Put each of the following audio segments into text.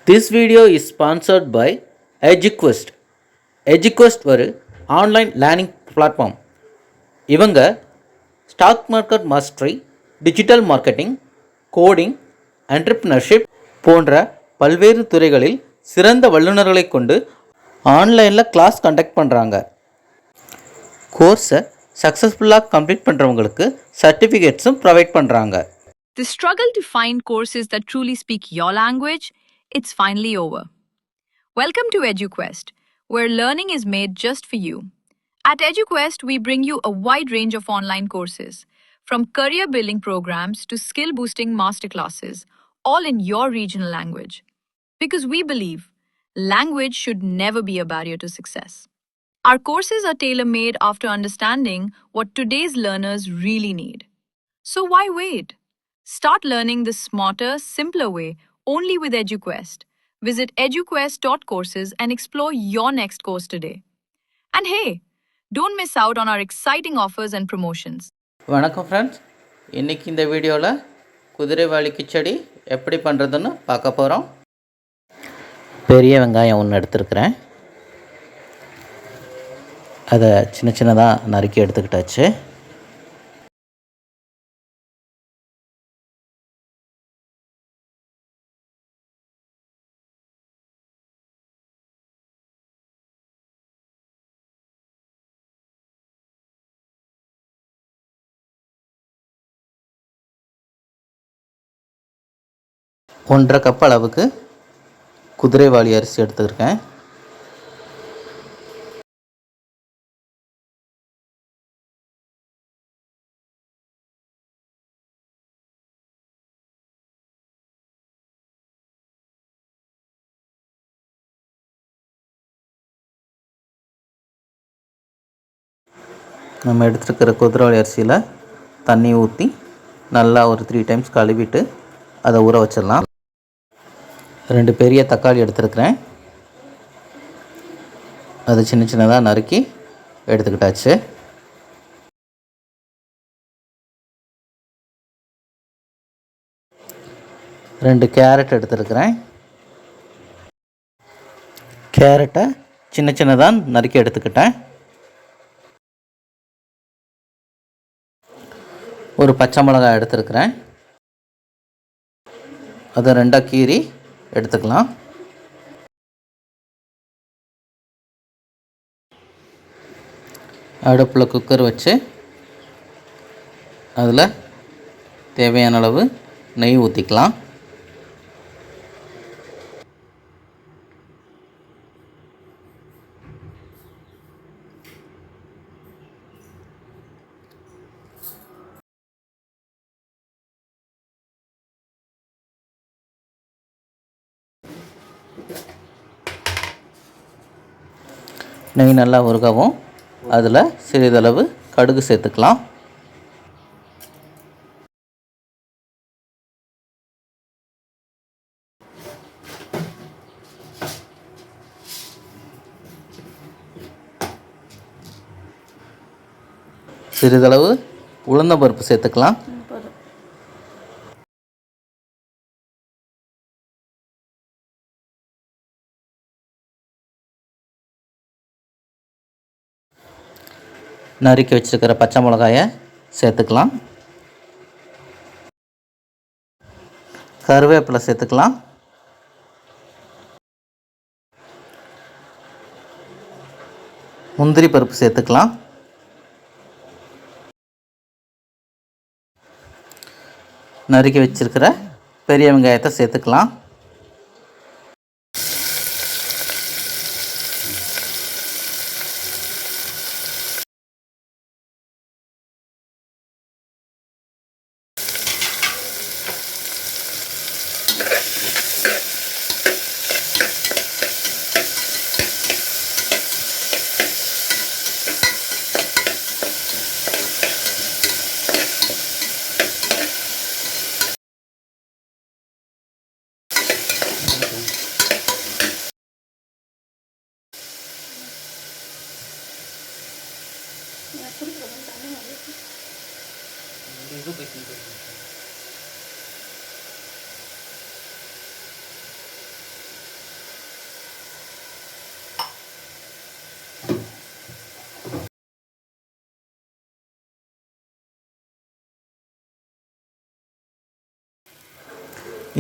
This video is sponsored by EduQuest. EduQuest ஒரு online learning platform. இவங்க stock market mastery, digital marketing, coding, entrepreneurship போன்ற பல்வேறு துறைகளில் சிறந்த வல்லுநர்களை கொண்டு ஆன்லைனில் கிளாஸ் கண்டக்ட் பண்ணுறாங்க. கோர்ஸை சக்ஸஸ்ஃபுல்லாக கம்ப்ளீட் பண்ணுறவங்களுக்கு சர்டிஃபிகேட்ஸும் ப்ரொவைட் பண்ணுறாங்க. The struggle to find courses that truly speak your language, it's finally over. Welcome to EduQuest, where learning is made just for you. At EduQuest, we bring you a wide range of online courses, from career building programs to skill boosting masterclasses, all in your regional language. Because we believe language should never be a barrier to success. Our courses are tailor made after understanding what today's learners really need. So why wait? Start learning the smarter, simpler way only with EduQuest. Visit eduquest.courses and explore your next course today. And hey, don't miss out on our exciting offers and promotions. வணக்கம் friends, இன்றைக்கி இந்த வீடியோவில் குதிரைவாலி கிச்சடி எப்படி பண்ணுறதுன்னு பார்க்க போகிறோம். பெரிய வெங்காயம் ஒன்று எடுத்துருக்கிறேன். அதை சின்ன சின்னதாக நறுக்கி எடுத்துக்கிட்டாச்சு. ஒன்றரை கப் அளவுக்கு குதிரைவாலி அரிசி எடுத்துருக்கேன். நம்ம எடுத்துருக்கிற குதிரைவாலி அரிசியில் தண்ணி ஊற்றி நல்லா ஒரு 3 டைம்ஸ் கழுவிட்டு அதை ஊற வச்சிடலாம். 2 பெரிய தக்காளி எடுத்துருக்கிறேன். அதை சின்ன சின்னதாக நறுக்கி எடுத்துக்கிட்டாச்சு. ரெண்டு கேரட் எடுத்துருக்கிறேன். கேரட்டை சின்ன சின்னதாக நறுக்கி எடுத்துக்கிட்டேன். ஒரு பச்சை மிளகாய் எடுத்துருக்கிறேன். அதை 2 கீறி எடுத்துக்கலாம். அடுப்பில் குக்கர் வச்சு அதில் தேவையான அளவு நெய் ஊற்றிக்கலாம். நெய் நல்லா உருகவும் அதில் சிறிதளவு கடுகு சேர்த்துக்கலாம். சிறிதளவு உளுந்தம்பருப்பு சேர்த்துக்கலாம். நறுக்கி வச்சுருக்கிற பச்சை மிளகாயை சேர்த்துக்கலாம். கருவேப்பிலை சேர்த்துக்கலாம். முந்திரி பருப்பு சேர்த்துக்கலாம். நறுக்கி வச்சுருக்கிற பெரிய வெங்காயத்தை சேர்த்துக்கலாம்.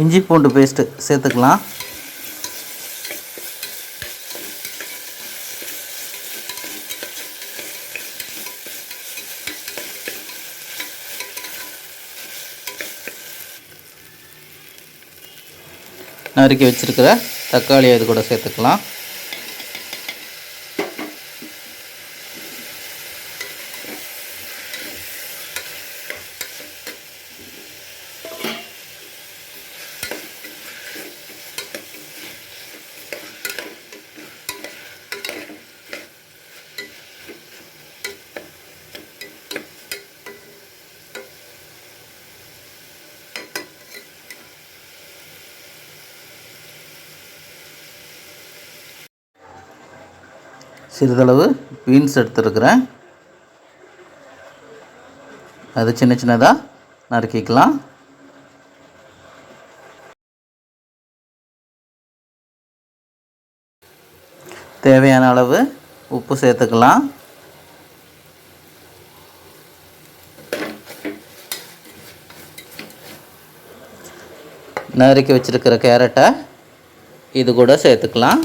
இஞ்சி பூண்டு பேஸ்ட்டு சேர்த்துக்கலாம். நறுக்கி வச்சுருக்கிற தக்காளியை இது கூட சேர்த்துக்கலாம். சிறிதளவு பீன்ஸ் எடுத்துருக்கிறேன். அது சின்ன சின்னதாக நறுக்கிக்கலாம். தேவையான அளவு உப்பு சேர்த்துக்கலாம். நறுக்கி வச்சிருக்கிற கேரட்டை இது கூட சேர்த்துக்கலாம்.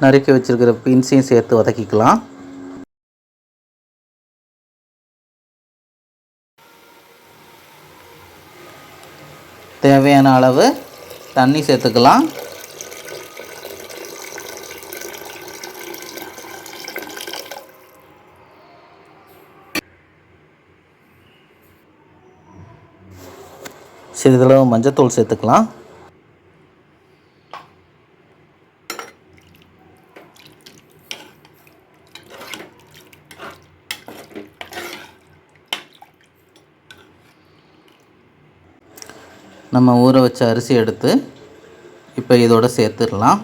நறுக்கி வச்சிருக்கிற பீன்ஸையும் சேர்த்து வதக்கிக்கலாம். தேவையான அளவு தண்ணி சேர்த்துக்கலாம். சிறிதளவு மஞ்சத்தூள் சேர்த்துக்கலாம். நம்ம ஊற வச்ச அரிசி எடுத்து இப்போ இதோட சேர்த்துடலாம்.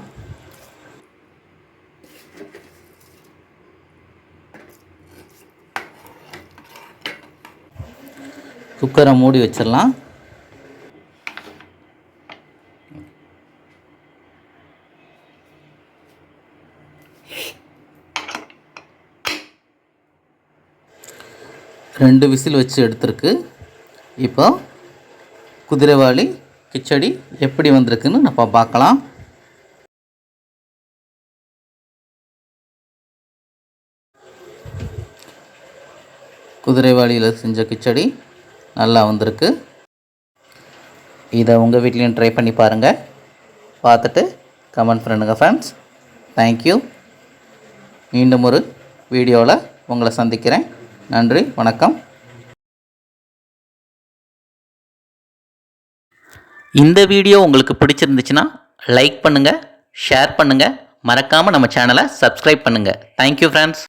குக்கரை மூடி வச்சிடலாம். ரெண்டு விசில் வச்சு எடுத்துருக்கு. இப்போ குதிரைவாலி கிச்சடி எப்படி வந்திருக்குன்னு நம்ம பார்க்கலாம். குதிரைவாலியில் செஞ்ச கிச்சடி நல்லா வந்திருக்கு. இதை உங்கள் வீட்லேயும் ட்ரை பண்ணி பாருங்கள். பார்த்துட்டு கமெண்ட் பண்ணுங்க ஃப்ரெண்ட்ஸ். தேங்க்யூ. மீண்டும் ஒரு வீடியோவில் உங்களை சந்திக்கிறேன். நன்றி, வணக்கம். இந்த வீடியோ உங்களுக்கு பிடிச்சிருந்துச்சுன்னா லைக் பண்ணுங்கள், ஷேர் பண்ணுங்கள், மறக்காமல் நம்ம சேனலை சப்ஸ்கிரைப் பண்ணுங்கள். Thank you friends.